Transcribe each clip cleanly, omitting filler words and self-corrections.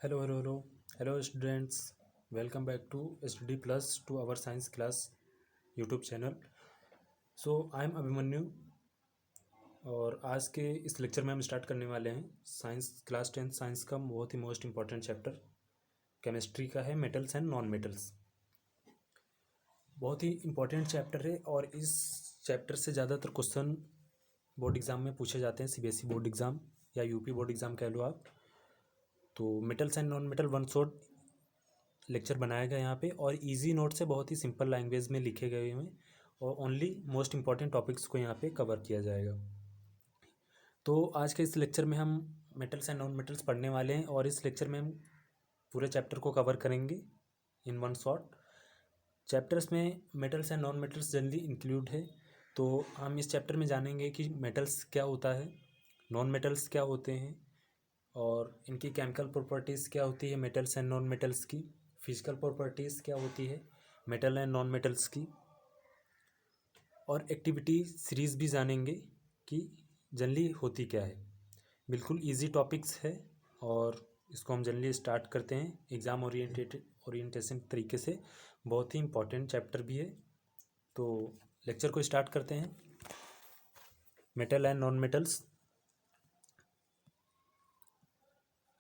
Hello students. Welcome back to Study Plus to our science class YouTube channel. So I am Abhimanyu और आज के इस lecture में हम स्टार्ट करने वाले हैं साइंस क्लास 10 साइंस का बहुत ही मोस्ट इम्पॉर्टेंट चैप्टर केमिस्ट्री का है मेटल्स एंड नॉन मेटल्स। बहुत ही इम्पॉर्टेंट चैप्टर है और इस चैप्टर से ज़्यादातर क्वेश्चन बोर्ड एग्ज़ाम में पूछे जाते हैं, सीबीएसई बोर्ड एग्ज़ाम या यूपी बोर्ड एग्ज़ाम कह लो आप। तो metals and non metal one shot lecture बनाया गया यहाँ पे और इजी नोट से बहुत ही सिंपल लैंग्वेज में लिखे गए हुए हैं और ओनली मोस्ट इंपॉर्टेंट टॉपिक्स को यहाँ पे कवर किया जाएगा। तो आज के इस लेक्चर में हम मेटल्स एंड नॉन मेटल्स पढ़ने वाले हैं और इस लेक्चर में हम पूरे चैप्टर को कवर करेंगे इन वन शॉट। चैप्टर्स में metals and non metals generally include है, तो हम इस चैप्टर में जानेंगे कि मेटल्स क्या होता है, नॉन मेटल्स क्या होते हैं और इनकी केमिकल प्रॉपर्टीज़ क्या होती है मेटल्स एंड नॉन मेटल्स की, फिजिकल प्रॉपर्टीज़ क्या होती है मेटल एंड नॉन मेटल्स की, और एक्टिविटी सीरीज़ भी जानेंगे कि जनरली होती क्या है। बिल्कुल इजी टॉपिक्स है और इसको हम जनरली स्टार्ट करते हैं एग्ज़ाम ओरिएंटेशन तरीके से। बहुत ही इम्पोर्टेंट चैप्टर भी है, तो लेक्चर को स्टार्ट करते हैं। Metal and non metals.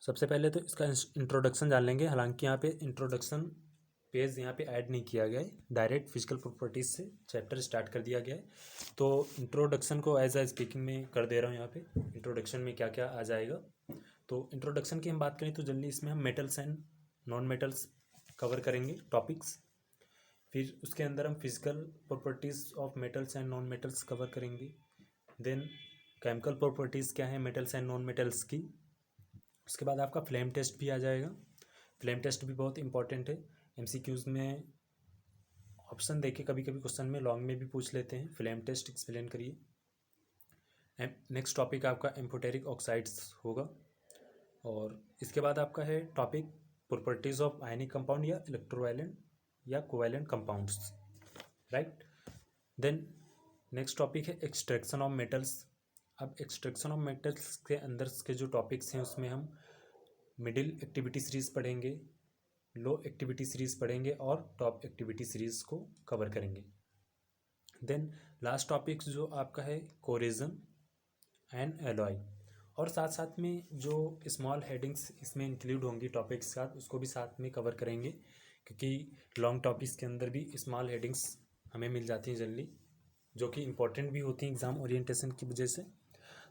सबसे पहले तो इसका इंट्रोडक्शन जान लेंगे, हालांकि यहाँ पे इंट्रोडक्शन पेज यहाँ पे ऐड नहीं किया गया है, डायरेक्ट फिजिकल प्रॉपर्टीज से चैप्टर स्टार्ट कर दिया गया है। तो इंट्रोडक्शन को एज ए स्पीकिंग में कर दे रहा हूँ। यहाँ पे इंट्रोडक्शन में क्या क्या आ जाएगा। तो इंट्रोडक्शन की हम बात करें तो जनरली इसमें हम metals and non metals cover करेंगे टॉपिक्स। फिर उसके अंदर हम physical properties of metals and non metals cover करेंगे। देन केमिकल प्रॉपर्टीज़ क्या है मेटल्स एंड नॉन मेटल्स की। उसके बाद आपका फ्लेम टेस्ट भी आ जाएगा। फ्लेम टेस्ट भी बहुत इंपॉर्टेंट है, एमसीक्यूज़ में ऑप्शन देके कभी कभी क्वेश्चन में लॉन्ग में भी पूछ लेते हैं, फ्लेम टेस्ट एक्सप्लेन करिए। नेक्स्ट टॉपिक आपका एम्फोटेरिक ऑक्साइड्स होगा और इसके बाद आपका है topic properties of ionic compound या इलेक्ट्रोवायलेंट या covalent compounds, right. Then next topic है एक्सट्रैक्शन ऑफ मेटल्स। अब एक्सट्रैक्शन ऑफ मेटल्स के अंदर के जो टॉपिक्स हैं उसमें हम मिडिल एक्टिविटी सीरीज़ पढ़ेंगे, लो एक्टिविटी सीरीज़ पढ़ेंगे और टॉप एक्टिविटी सीरीज़ को कवर करेंगे। देन लास्ट टॉपिक जो आपका है कोरेजन एंड एलॉय, और साथ साथ में जो स्मॉल हेडिंग्स इसमें इंक्लूड होंगी टॉपिक्स के साथ उसको भी साथ में कवर करेंगे, क्योंकि लॉन्ग टॉपिक्स के अंदर भी स्मॉल हेडिंग्स हमें मिल जाती हैं जनरली, जो कि इम्पोर्टेंट भी होती हैं एग्ज़ाम ओरिएंटेशन की वजह से,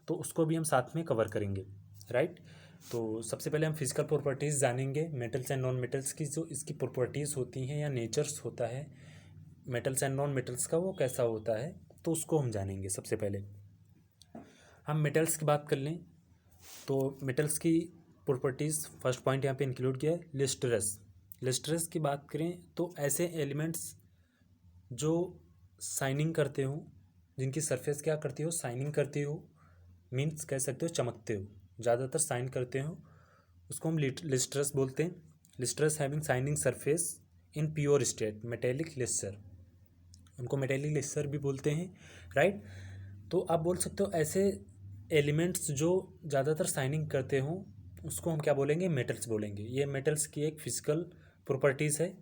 तो उसको भी हम साथ में कवर करेंगे, राइट। तो सबसे पहले हम फिजिकल प्रॉपर्टीज़ जानेंगे मेटल्स एंड नॉन मेटल्स की, जो इसकी प्रॉपर्टीज़ होती हैं या नेचर्स होता है मेटल्स एंड नॉन मेटल्स का, वो कैसा होता है, तो उसको हम जानेंगे। सबसे पहले हम मेटल्स की बात कर लें तो मेटल्स की प्रॉपर्टीज़ फर्स्ट पॉइंट यहाँ पे इंक्लूड किया है लिस्टरस। लिस्टरस की बात करें तो ऐसे एलिमेंट्स जो शाइनिंग करते हो, जिनकी सरफेस क्या करती हो, शाइनिंग करती हो, मीन्स कह सकते हो चमकते हो, ज़्यादातर शाइन करते हो, उसको हम लिस्टरस बोलते हैं। Lustrous having shining surface in pure state metallic lustre, उनको मेटेलिक लिस्टर भी बोलते हैं, राइट। तो आप बोल सकते हो ऐसे एलिमेंट्स जो ज़्यादातर शाइनिंग करते हो उसको हम क्या बोलेंगे, मेटल्स बोलेंगे। ये मेटल्स की एक फिजिकल प्रॉपर्टीज़ है।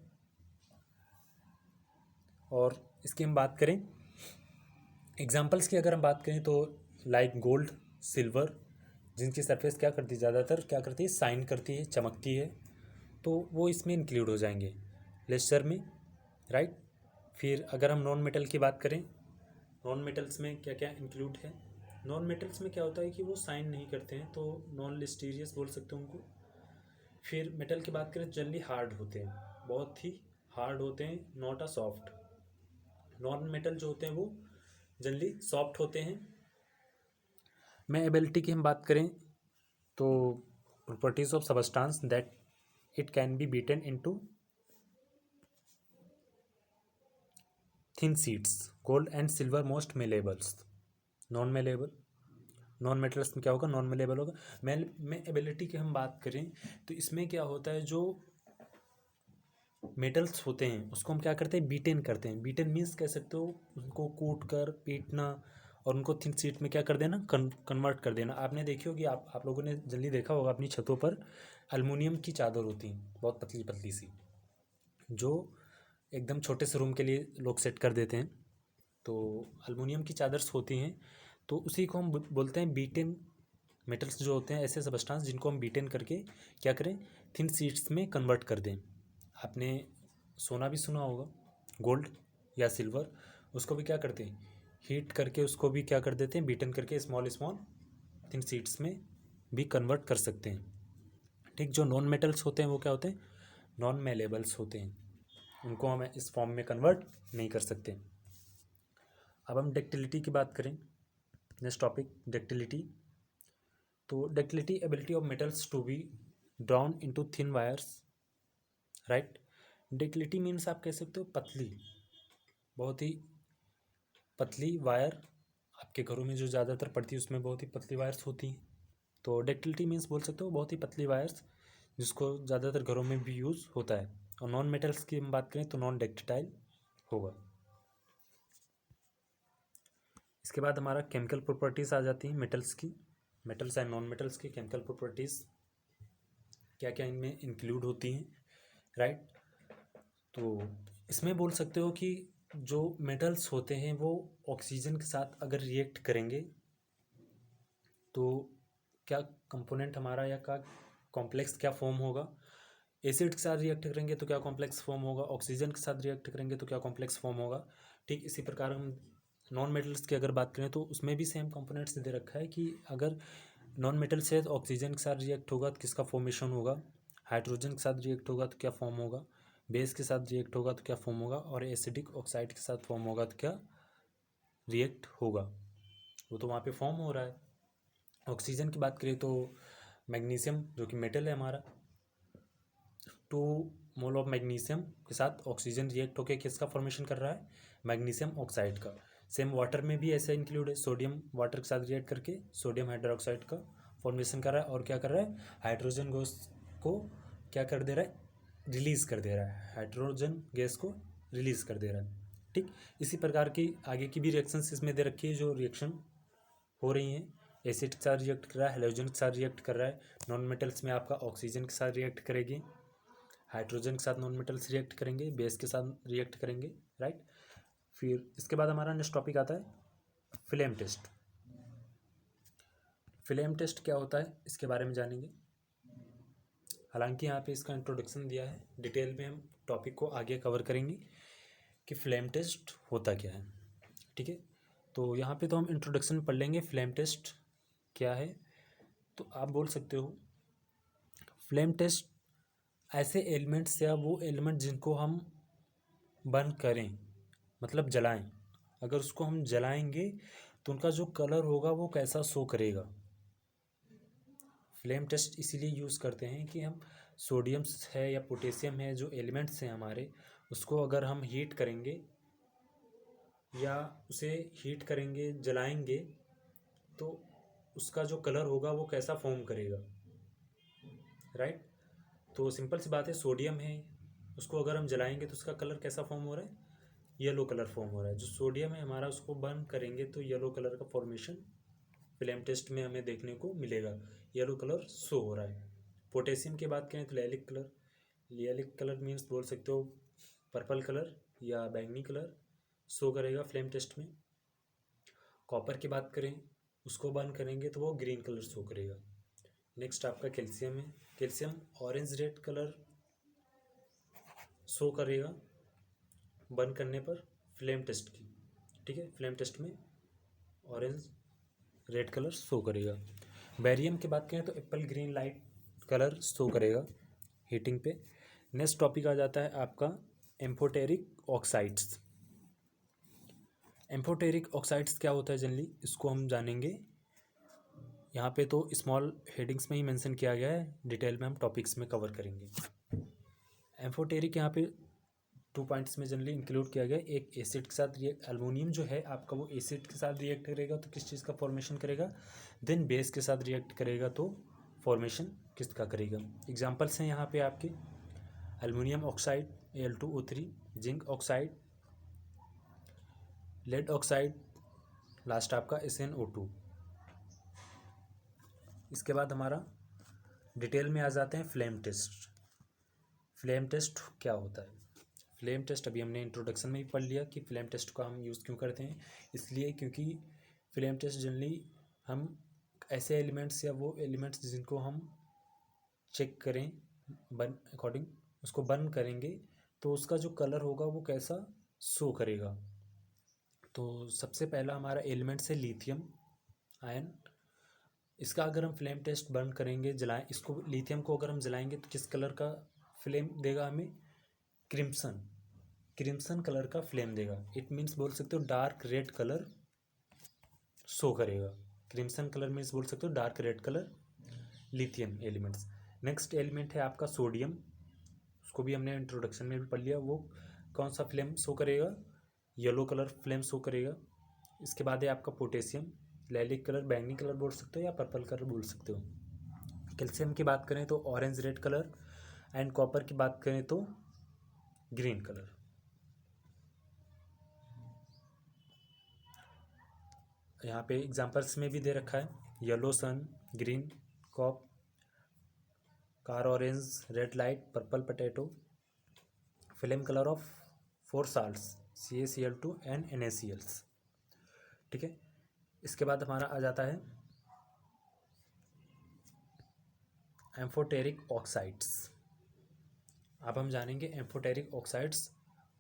और इसकी हम बात करें एग्जांपल्स की, अगर हम बात करें तो लाइक गोल्ड, सिल्वर, जिनकी सरफेस क्या करती है, ज़्यादातर क्या करती है, शाइन करती है, चमकती है, तो वो इसमें इंक्लूड हो जाएंगे लेक्चर में, राइट। फिर अगर हम नॉन मेटल की बात करें, नॉन मेटल्स में क्या क्या इंक्लूड है। नॉन मेटल्स में क्या होता है कि वो साइन नहीं करते हैं, तो नॉन लिस्टीरियस बोल सकते हो उनको। फिर मेटल की बात करें जनरली हार्ड होते हैं, बहुत ही हार्ड होते हैं, not a soft. Non metal जो होते हैं वो जनरली सॉफ्ट होते हैं। में एबिलिटी की हम बात करें तो properties of substance that it can be beaten into thin sheets, gold and silver most malleables. Non malleable, non metals में क्या होगा, नॉन मेलेबल होगा। में एबिलिटी की हम बात करें तो इसमें क्या होता है, जो मेटल्स होते हैं उसको हम क्या करते हैं, बीटेन करते हैं। बीटेन मीन्स कह सकते हो उनको कूट कर पीटना और उनको थिन शीट में क्या कर देना, कन्वर्ट कर देना। आपने देखी होगी, आप लोगों ने जल्दी देखा होगा अपनी छतों पर एल्युमिनियम की चादर होती है, बहुत पतली पतली सी, जो एकदम छोटे से रूम के लिए लोग सेट कर देते हैं। तो एल्युमिनियम की चादर्स होती हैं, तो उसी को हम बोलते हैं बीटेन मेटल्स, जो होते हैं ऐसे सबस्टांस जिनको हम बीटेन करके क्या करें, थिन शीट्स में कन्वर्ट कर दें। आपने सोना भी सुना होगा, गोल्ड या सिल्वर, उसको भी क्या करते हैं, हीट करके उसको भी क्या कर देते हैं, बीटेन करके स्मॉल स्मॉल थिन शीट्स में भी कन्वर्ट कर सकते हैं। ठीक, जो नॉन मेटल्स होते हैं वो क्या होते हैं, नॉन मेलेबल्स होते हैं, उनको हम इस फॉर्म में कन्वर्ट नहीं कर सकते। अब हम डक्टिलिटी की बात करें, नेक्स्ट टॉपिक डक्टिलिटी। तो ductility ability of metals to be drawn into thin wires, right. Ductility means आप कह सकते हो पतली, बहुत ही पतली वायर, आपके घरों में जो ज़्यादातर पड़ती है उसमें बहुत ही पतली वायर्स होती हैं। तो डक्टिलिटी मीन्स बोल सकते हो बहुत ही पतली वायर्स, जिसको ज़्यादातर घरों में भी यूज़ होता है। और नॉन मेटल्स की हम बात करें तो नॉन डक्टाइल होगा। इसके बाद हमारा केमिकल प्रॉपर्टीज़ आ जाती हैं मेटल्स की, मेटल्स एंड नॉन मेटल्स की केमिकल प्रॉपर्टीज़ क्या क्या इनमें इंक्लूड होती हैं, राइट। तो इसमें बोल सकते हो कि जो मेटल्स होते हैं वो ऑक्सीजन के साथ अगर रिएक्ट करेंगे तो क्या कंपोनेंट हमारा या का कॉम्प्लेक्स क्या फॉर्म होगा, एसिड के साथ रिएक्ट करेंगे तो क्या कॉम्प्लेक्स फॉर्म होगा, ऑक्सीजन के साथ रिएक्ट करेंगे तो क्या कॉम्प्लेक्स फॉर्म होगा। ठीक इसी प्रकार हम नॉन मेटल्स की अगर बात करें तो उसमें भी सेम कंपोनेंट्स दे रखा है कि अगर नॉन मेटल से ऑक्सीजन के साथ रिएक्ट होगा तो किसका फॉर्मेशन होगा, हाइड्रोजन के साथ रिएक्ट होगा तो क्या फॉर्म होगा, बेस के साथ रिएक्ट होगा तो क्या फॉर्म होगा, और एसिडिक ऑक्साइड के साथ फॉर्म होगा तो क्या रिएक्ट होगा। वो तो वहाँ पे फॉर्म हो रहा है। ऑक्सीजन की बात करें तो मैग्नीशियम जो कि मेटल है हमारा, 2 मोल ऑफ मैग्नीशियम के साथ ऑक्सीजन रिएक्ट होकर किसका फॉर्मेशन कर रहा है, मैग्नीशियम ऑक्साइड का। सेम वाटर में भी ऐसा इंक्लूड है, सोडियम वाटर के साथ रिएक्ट करके सोडियम हाइड्रोक्साइड का फॉर्मेशन कर रहा है, और क्या कर रहा है, हाइड्रोजन गैस को क्या कर दे रहा है, रिलीज़ कर दे रहा है, हाइड्रोजन गैस को रिलीज़ कर दे रहा है। ठीक, इसी प्रकार की आगे की भी रिएक्शंस इसमें दे रखी है, जो रिएक्शन हो रही हैं। एसिड के साथ रिएक्ट कर रहा है, हेलोजन के साथ रिएक्ट कर रहा है, नॉन मेटल्स में आपका ऑक्सीजन के साथ रिएक्ट करेगी, हाइड्रोजन के साथ नॉन मेटल्स रिएक्ट करेंगे, बेस के साथ रिएक्ट करेंगे, राइट। फिर इसके बाद हमारा नेक्स्ट टॉपिक आता है फ्लेम टेस्ट। फ्लेम टेस्ट क्या होता है इसके बारे में जानेंगे। हालांकि यहाँ पे इसका इंट्रोडक्शन दिया है, डिटेल में हम टॉपिक को आगे कवर करेंगे कि फ्लेम टेस्ट होता क्या है। ठीक है, तो यहाँ पे तो हम इंट्रोडक्शन पढ़ लेंगे फ्लेम टेस्ट क्या है। तो आप बोल सकते हो फ्लेम टेस्ट ऐसे एलिमेंट्स या वो एलिमेंट जिनको हम बर्न करें, मतलब जलाएं, अगर उसको हम जलाएंगे तो उनका जो कलर होगा वो कैसा शो करेगा। फ्लेम टेस्ट इसीलिए यूज़ करते हैं कि हम सोडियम है या पोटेशियम है, जो एलिमेंट्स हैं हमारे, उसको अगर हम हीट करेंगे या उसे हीट करेंगे, जलाएंगे, तो उसका जो कलर होगा वो कैसा फॉर्म करेगा, राइट। तो सिंपल सी बात है, सोडियम है, उसको अगर हम जलाएंगे तो उसका कलर कैसा फॉर्म हो रहा है, येलो कलर फॉर्म हो रहा है। जो सोडियम है हमारा, उसको बर्न करेंगे तो येलो कलर का फॉर्मेशन फ्लेम टेस्ट में हमें देखने को मिलेगा, येलो कलर शो हो रहा है। पोटेशियम की बात करें तो lilac colour, lilac colour means बोल सकते हो पर्पल कलर या बैंगनी कलर शो करेगा फ्लेम टेस्ट में। कॉपर की बात करें, उसको बर्न करेंगे तो वो ग्रीन कलर शो करेगा। नेक्स्ट आपका कैल्शियम है, calcium orange red colour show करेगा बर्न करने पर फ्लेम टेस्ट की। ठीक है, फ्लेम टेस्ट में ऑरेंज रेड कलर शो करेगा। बेरियम की बात करें तो Apple green light colour show करेगा हीटिंग पे। नेक्स्ट टॉपिक आ जाता है आपका एम्फोटेरिक ऑक्साइड्स। एम्फोटेरिक ऑक्साइड्स क्या होता है जनरली, इसको हम जानेंगे। यहाँ पे तो स्मॉल हेडिंग्स में ही मेंशन किया गया है, डिटेल में हम टॉपिक्स में कवर करेंगे। एम्फोटेरिक यहाँ पे 2 पॉइंट्स में जनरली इंक्लूड किया गया। एक एसिड के साथ रिएक्ट, एल्युमिनियम जो है आपका वो एसिड के साथ रिएक्ट करेगा तो किस चीज़ का फॉर्मेशन करेगा, देन बेस के साथ रिएक्ट करेगा तो फॉर्मेशन किसका करेगा। एग्जांपल्स हैं यहाँ पे आपके aluminium oxide Al2O3, zinc oxide, lead oxide, last आपका SnO2। इसके बाद हमारा डिटेल में आ जाते हैं फ्लेम टेस्ट। फ्लेम टेस्ट क्या होता है? फ्लेम टेस्ट अभी हमने इंट्रोडक्शन में ही पढ़ लिया कि फ्लेम टेस्ट का हम यूज़ क्यों करते हैं। इसलिए क्योंकि फ्लेम टेस्ट जनरली हम ऐसे एलिमेंट्स या वो एलिमेंट्स जिनको हम चेक करें बर्न अकॉर्डिंग उसको बर्न करेंगे तो उसका जो कलर होगा वो कैसा शो करेगा। तो सबसे पहला हमारा एलिमेंट्स है लिथियम आयन। इसका अगर हम फ्लेम टेस्ट बर्न करेंगे जलाएं इसको, लिथियम को अगर हम जलाएंगे तो किस कलर का फ्लेम देगा हमें? क्रिम्सन, क्रिम्सन कलर का फ्लेम देगा। इट मीन्स बोल सकते हो डार्क रेड कलर शो करेगा। क्रिम्सन कलर मीन्स बोल सकते हो dark red colour lithium elements. Next element है आपका सोडियम। उसको भी हमने इंट्रोडक्शन में भी पढ़ लिया। वो कौन सा फ्लेम शो करेगा? येलो कलर फ्लेम शो करेगा। इसके बाद है आपका पोटेशियम, लैलिक कलर, बैंगनी कलर बोल सकते हो या पर्पल कलर बोल सकते हो। कैल्शियम की बात करें तो orange red colour and copper की बात करें तो ग्रीन कलर। यहाँ पे एग्जांपल्स में भी दे रखा है yellow sun, green cop, car orange, red light, purple potato, flame colour of 4 salts CaCl2 and NaCl। ठीक है। इसके बाद हमारा आ जाता है एम्फोटेरिक ऑक्साइड्स। अब हम जानेंगे एम्फोटेरिक ऑक्साइड्स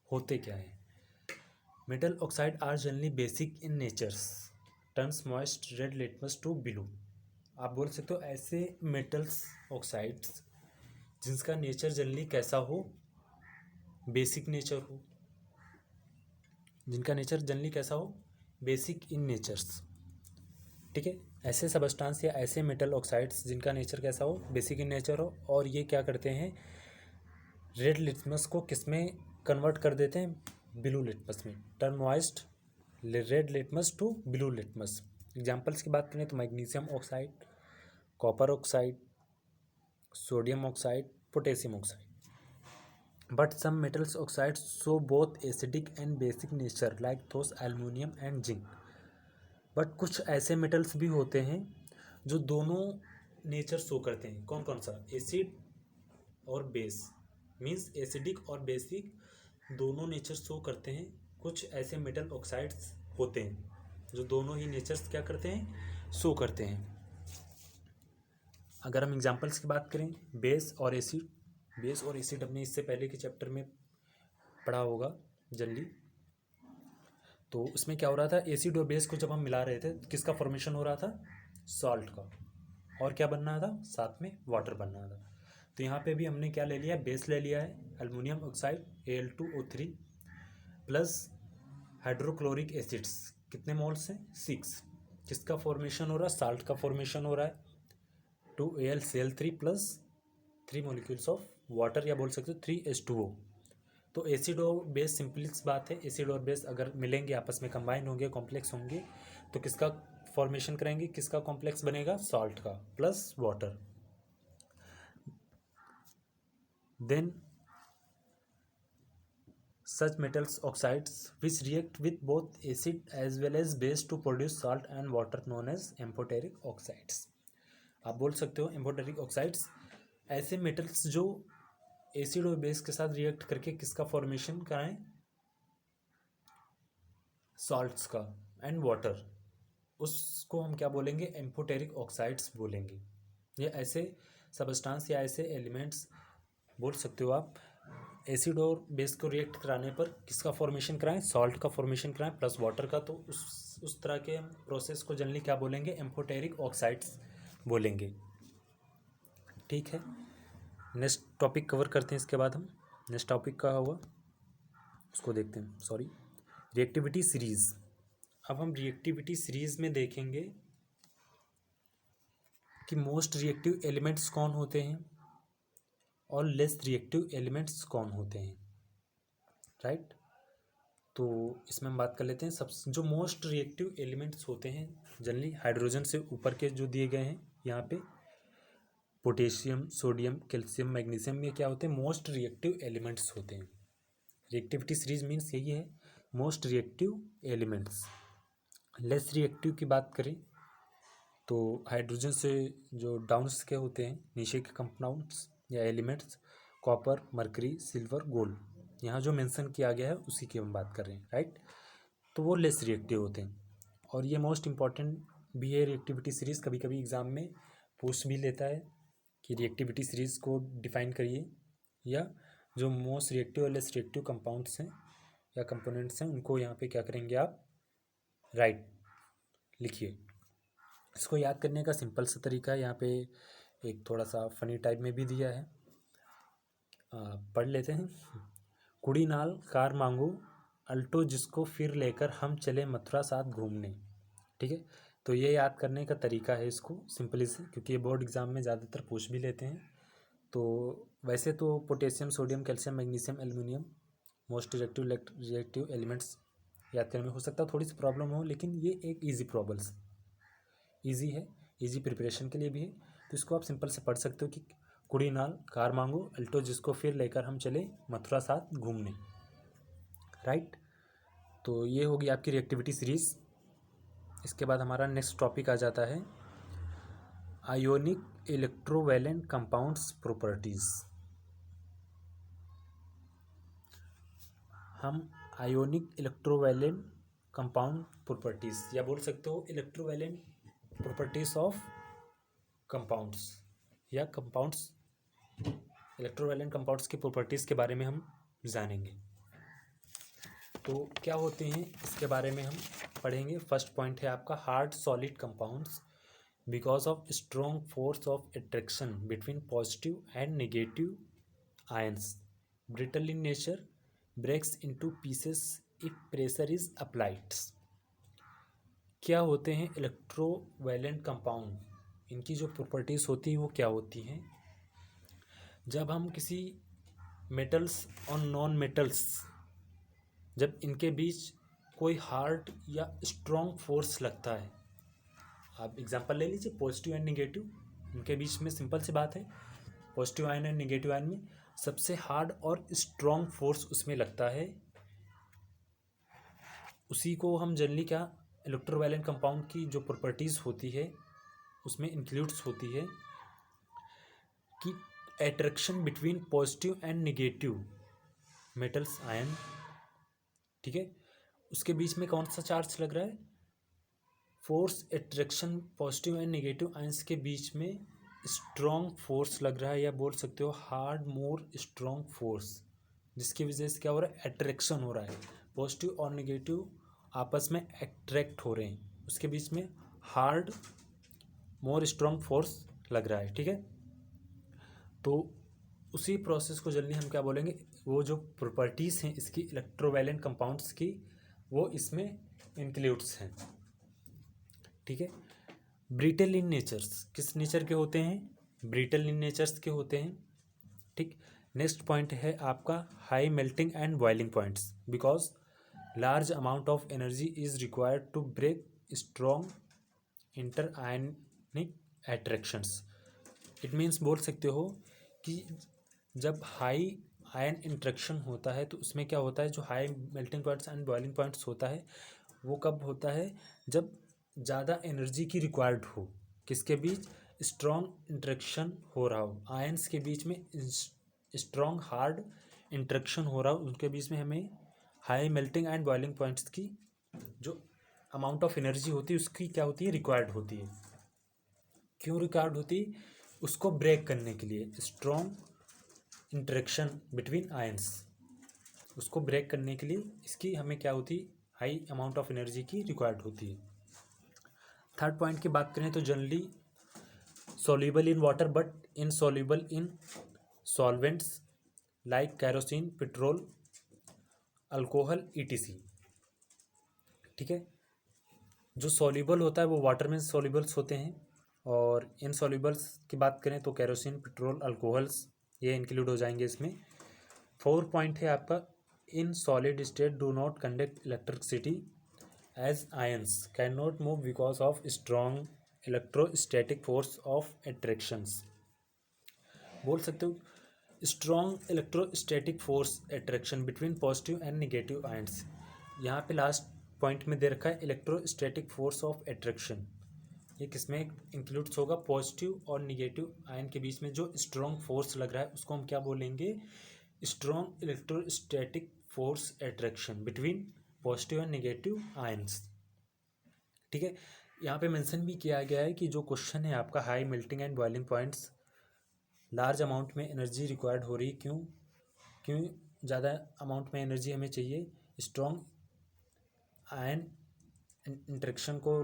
होते क्या हैं। Metal oxide are generally basic in natures, turns moist red litmus to blue. आप बोल सकते हो ऐसे मेटल्स ऑक्साइड्स जिनका नेचर जनरली कैसा हो? बेसिक नेचर हो। जिनका नेचर जनरली कैसा हो? Basic in natures. ठीक है। ऐसे सबस्टांस या ऐसे मेटल ऑक्साइड्स जिनका नेचर कैसा हो? बेसिक इन नेचर हो। और ये क्या करते हैं? रेड लिटमस को किस में कन्वर्ट कर देते हैं? ब्लू लिटमस में। Turn moist red litmus to blue litmus. Examples की बात करें तो magnesium oxide, copper oxide, sodium oxide, potassium oxide. But some metals oxides show both acidic and basic nature like those aluminium and zinc. But कुछ ऐसे metals भी होते हैं जो दोनों नेचर शो करते हैं। कौन कौन सा? एसिड और बेस, मीन्स एसिडिक और बेसिक दोनों नेचर शो करते हैं। कुछ ऐसे मेटल ऑक्साइड्स होते हैं जो दोनों ही नेचर्स क्या करते हैं? शो करते हैं। अगर हम एग्जांपल्स की बात करें बेस और एसिड, बेस और एसिड हमने इससे पहले के चैप्टर में पढ़ा होगा जनरली। तो उसमें क्या हो रहा था? एसिड और बेस को जब हम मिला रहे थे किसका फॉर्मेशन हो रहा था? सॉल्ट का। और क्या बनना था? साथ में वाटर बनना था। तो यहाँ पे भी हमने क्या ले लिया? बेस ले लिया है aluminium oxide Al2O3 plus hydrochloric acids. कितने मोल्स हैं? 6। किसका फॉर्मेशन हो रहा है? साल्ट का फॉर्मेशन हो रहा है 2AlCl3 plus 3 molecules of water, या बोल सकते हो 3H2O। तो एसिड और बेस सिंपली बात है, एसिड और बेस अगर मिलेंगे आपस में कंबाइन होंगे, कॉम्प्लेक्स होंगे तो किसका फॉर्मेशन करेंगे? किसका कॉम्प्लेक्स बनेगा? सॉल्ट का plus water. Then such metals oxides which react with both acid as well as base to produce salt and water known as amphoteric oxides। आप बोल सकते हो एम्फोटेरिक ऑक्साइड्स ऐसे मेटल्स जो एसिड और बेस के साथ रिएक्ट करके किसका फॉर्मेशन कराएं? सॉल्ट्स का एंड वाटर। उसको हम क्या बोलेंगे? एम्फोटेरिक ऑक्साइड्स बोलेंगे। ये ऐसे सबस्टांस या ऐसे एलिमेंट्स बोल सकते हो आप एसिड और बेस को रिएक्ट कराने पर किसका फॉर्मेशन कराएं? सॉल्ट का फॉर्मेशन कराएं प्लस वाटर का। तो उस तरह के प्रोसेस को जनरली क्या बोलेंगे? एम्फोटेरिक ऑक्साइड्स बोलेंगे। ठीक है। नेक्स्ट टॉपिक कवर करते हैं। इसके बाद हम नेक्स्ट टॉपिक का होगा उसको देखते हैं। Sorry, reactivity series. अब हम रिएक्टिविटी सीरीज में देखेंगे कि मोस्ट रिएक्टिव एलिमेंट्स कौन होते हैं और लेस रिएक्टिव एलिमेंट्स कौन होते हैं। राइट। तो इसमें हम बात कर लेते हैं सब जो मोस्ट रिएक्टिव एलिमेंट्स होते हैं जनरली हाइड्रोजन से ऊपर के जो दिए गए हैं यहाँ पे पोटेशियम, सोडियम, कैल्शियम, मैग्नीशियम, ये क्या होते हैं? मोस्ट रिएक्टिव एलिमेंट्स होते हैं। रिएक्टिविटी सीरीज मीन्स यही है, most reactive elements. Less reactive की बात करें तो हाइड्रोजन से जो डाउन्स के होते हैं नीचे के कंपाउंड्स या elements, copper, mercury, silver, gold, यहाँ जो मेंशन किया गया है उसी की हम बात कर रहे हैं, राइट। तो वो लेस रिएक्टिव होते हैं और ये मोस्ट इंपॉर्टेंट भी है रिएक्टिविटी सीरीज़। कभी कभी एग्ज़ाम में पूछ भी लेता है कि रिएक्टिविटी सीरीज़ को डिफाइन करिए, या जो मोस्ट रिएक्टिव और लेस रिएक्टिव कंपाउंड्स हैं या कंपोनेंट्स हैं उनको यहाँ पे क्या करेंगे आप, राइट, लिखिए। इसको याद करने का सिंपल सा तरीका है, यहाँ पे एक थोड़ा सा फनी टाइप में भी दिया है, पढ़ लेते हैं। कुड़ी नाल कार मांगू अल्टो जिसको फिर लेकर हम चले मथुरा साथ घूमने, ठीक है। तो ये याद करने का तरीका है इसको सिंपली से, क्योंकि ये बोर्ड एग्जाम में ज़्यादातर पूछ भी लेते हैं। तो वैसे तो potassium, sodium, calcium, magnesium, aluminium most reactive elements याद करने में हो सकता है थोड़ी सी प्रॉब्लम हो, लेकिन ये एक ईजी प्रॉब्लम्स, ईजी है, ईजी प्रिपरेशन के लिए भी है। तो इसको आप सिंपल से पढ़ सकते हो कि कुड़ी नाल कार मांगो अल्टो जिसको फिर लेकर हम चले मथुरा साथ घूमने, राइट। तो ये होगी आपकी रिएक्टिविटी सीरीज़। इसके बाद हमारा नेक्स्ट टॉपिक आ जाता है आयोनिक इलेक्ट्रोवैलेंट कंपाउंड्स प्रॉपर्टीज़। हम आयोनिक इलेक्ट्रोवैलेंट कंपाउंड प्रॉपर्टीज़ या बोल सकते हो इलेक्ट्रोवैलेंट प्रॉपर्टीज़ ऑफ कंपाउंड्स या कंपाउंड्स, इलेक्ट्रोवैलेंट कंपाउंड्स की प्रॉपर्टीज़ के बारे में हम जानेंगे। तो क्या होते हैं इसके बारे में हम पढ़ेंगे। फर्स्ट पॉइंट है आपका hard solid compounds because of strong force of attraction between positive and negative ions, brittle in nature, breaks into pieces if pressure is applied. क्या होते हैं इलेक्ट्रोवैलेंट कंपाउंड, इनकी जो प्रॉपर्टीज़ होती हैं वो क्या होती हैं। जब हम किसी मेटल्स और नॉन मेटल्स, जब इनके बीच कोई हार्ड या स्ट्रॉन्ग फोर्स लगता है, आप एग्जांपल ले लीजिए पॉजिटिव एंड नेगेटिव, इनके बीच में सिंपल सी बात है, positive ion and negative ion में सबसे हार्ड और स्ट्रॉन्ग फोर्स उसमें लगता है, उसी को हम जनरली क्या इलेक्ट्रोवैलेंट कंपाउंड की जो प्रॉपर्टीज़ होती है उसमें इंक्लूड्स होती है कि attraction between positive and negative metals ion, ठीक है, उसके बीच में कौन सा चार्ज लग रहा है, force attraction positive and negative ions के बीच में स्ट्रॉन्ग फोर्स लग रहा है, या बोल सकते हो हार्ड मोर स्ट्रॉन्ग फोर्स, जिसकी वजह से क्या हो रहा है, अट्रैक्शन हो रहा है, पॉजिटिव और नेगेटिव आपस में अट्रैक्ट हो रहे हैं, उसके बीच में हार्ड मोर स्ट्रॉन्ग फोर्स लग रहा है, ठीक है। तो उसी प्रोसेस को जल्दी हम क्या बोलेंगे, वो जो प्रॉपर्टीज़ हैं इसकी इलेक्ट्रोवैलेंट कंपाउंड्स की वो इसमें इंक्लूड्स हैं, ठीक है। ब्रिटल इन नेचर्स किस नेचर के होते हैं, ब्रिटल इन नेचर्स के होते हैं, ठीक। नेक्स्ट पॉइंट है आपका high melting and boiling points because large amount of energy is required to break strong inter ionic attractions. It means बोल सकते हो कि जब हाई आयन इंट्रैक्शन होता है तो उसमें क्या होता है, जो high melting points and boiling points होता है वो कब होता है, जब ज़्यादा एनर्जी की रिक्वायर्ड हो, किसके बीच, स्ट्रॉन्ग इंट्रैक्शन हो रहा हो, आयंस के बीच में स्ट्रॉन्ग हार्ड इंट्रैक्शन हो रहा हो, उनके बीच में हमें high melting and boiling points की जो अमाउंट ऑफ एनर्जी होती है उसकी क्या होती है, रिक्वायर्ड होती है। क्यों रिक्वायर्ड होती है, उसको ब्रेक करने के लिए, स्ट्रॉन्ग इंटरेक्शन बिटवीन आयंस, उसको ब्रेक करने के लिए इसकी हमें क्या होती है, हाई अमाउंट ऑफ एनर्जी की रिक्वायर्ड होती है। थर्ड पॉइंट की बात करें तो generally soluble in water but insoluble in solvents like kerosene, petrol, alcohol, etc, ठीक है। जो सॉल्युबल होता है वो वाटर में सॉल्युबल्स होते हैं, और इनसॉल्युबल्स की बात करें तो कैरोसिन, पेट्रोल, अल्कोहल्स ये इंक्लूड हो जाएंगे इसमें। फोर्थ पॉइंट है आपका in solid state do not conduct electricity as ions can not move because of strong electrostatic force of attractions. बोल सकते हो strong electrostatic force attraction between positive and negative ions. यहाँ पे लास्ट पॉइंट में दे रखा है इलेक्ट्रोस्टैटिक फोर्स ऑफ अट्रैक्शन। ये किसमें इंक्लूड्स होगा? पॉजिटिव और निगेटिव आयन के बीच में जो स्ट्रॉन्ग फोर्स लग रहा है उसको हम क्या बोलेंगे? Strong electrostatic force attraction between positive and negative ions. ठीक है, यहाँ पे मेंशन भी किया गया है कि जो क्वेश्चन है आपका high melting and boiling points, large amount में एनर्जी रिक्वायर्ड हो रही, क्यों क्यों ज़्यादा अमाउंट में एनर्जी हमें चाहिए? स्ट्रॉन्ग आयन इंटरेक्शन को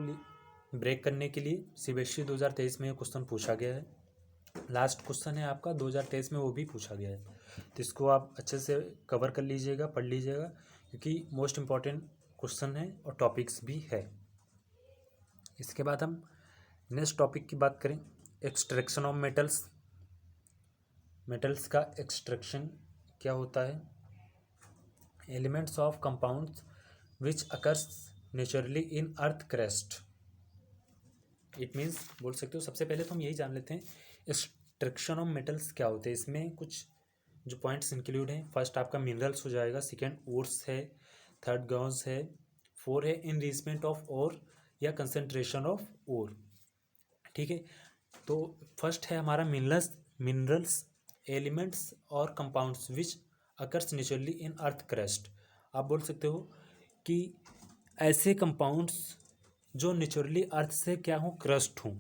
ब्रेक करने के लिए। सीबीएसई 2023 में ये क्वेश्चन पूछा गया है। लास्ट क्वेश्चन है आपका 2023 में, वो भी पूछा गया है, तो इसको आप अच्छे से कवर कर लीजिएगा, पढ़ लीजिएगा, क्योंकि मोस्ट इम्पॉर्टेंट क्वेश्चन है और टॉपिक्स भी है। इसके बाद हम नेक्स्ट टॉपिक की बात करें, एक्सट्रैक्शन ऑफ मेटल्स। मेटल्स का एक्सट्रैक्शन क्या होता है? Elements of compounds which occurs naturally in earth crust. It means बोल सकते हो, सबसे पहले तो हम यही जान लेते हैं एक्सट्रैक्शन ऑफ मेटल्स क्या होते हैं। इसमें कुछ जो पॉइंट्स इंक्लूड हैं, फर्स्ट आपका मिनरल्स हो जाएगा, सेकेंड ओर्स है, थर्ड गॉन्स है, फोर है इनरिचमेंट ऑफ ओर या कंसंट्रेशन ऑफ ओर। ठीक है, तो फर्स्ट है हमारा मिनरल्स एलिमेंट्स और compounds which occurs naturally in earth crust. आप बोल सकते हो कि ऐसे कंपाउंड्स जो नेचुरली अर्थ से क्या हो, क्रस्ट हों,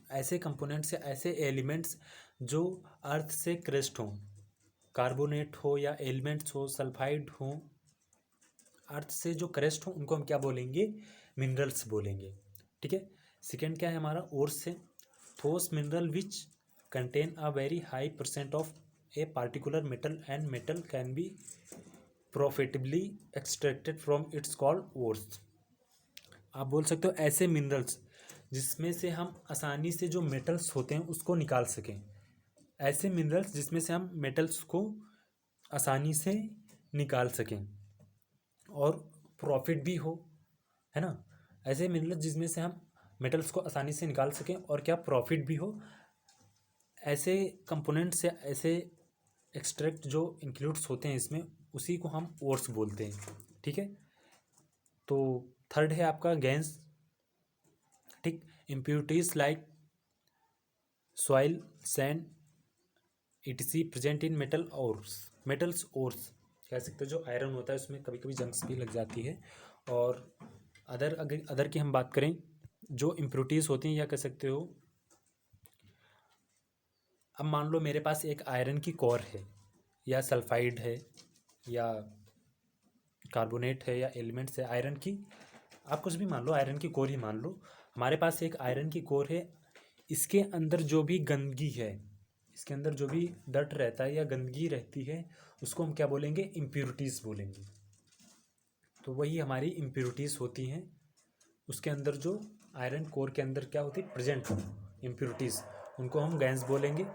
ऐसे कंपोनेंट्स या ऐसे एलिमेंट्स जो अर्थ से क्रस्ट हों, कार्बोनेट हो या एलिमेंट्स हो, सल्फाइड हो, अर्थ से जो क्रस्ट हो, उनको हम क्या बोलेंगे? मिनरल्स बोलेंगे। ठीक है, सेकेंड क्या है हमारा? ओर्स है, those mineral which contain a very high percent of a particular metal and metal can be profitably extracted from it's called ores. आप बोल सकते हो ऐसे मिनरल्स जिसमें से हम आसानी से जो मेटल्स होते हैं उसको निकाल सकें, ऐसे मिनरल्स जिसमें से हम मेटल्स को आसानी से निकाल सकें और प्रॉफिट भी हो, है ना। ऐसे मिनरल्स जिसमें से हम मेटल्स को आसानी से निकाल सकें और क्या प्रॉफिट भी हो, ऐसे कंपोनेंट्स या ऐसे एक्सट्रैक्ट जो इंक्लूड्स होते हैं इसमें, उसी को हम ओर्स बोलते हैं। ठीक है, तो थर्ड है आपका गैस। ठीक, impurities like soil, sand etc present in metals ores कह सकते हो। जो आयरन होता है उसमें कभी कभी जंक्स भी लग जाती है। और अदर की हम बात करें, जो इम्प्यूरिटीज़ होती हैं या कह सकते हो, अब मान लो मेरे पास एक आयरन की कोर है या सल्फाइड है या कार्बोनेट है या एलिमेंट्स है आयरन की, आप कुछ भी मान लो, आयरन की कोर ही मान लो। हमारे पास एक आयरन की कोर है, इसके अंदर जो भी गंदगी है, इसके अंदर जो भी डर्ट रहता है या गंदगी रहती है, उसको हम क्या बोलेंगे? इम्प्यूरिटीज़ बोलेंगे। तो वही हमारी इम्प्यूरिटीज़ होती हैं, उसके अंदर जो आयरन कोर के अंदर क्या होती है, प्रेजेंट इम्प्यूरिटीज़, उनको हम गैस बोलेंगे।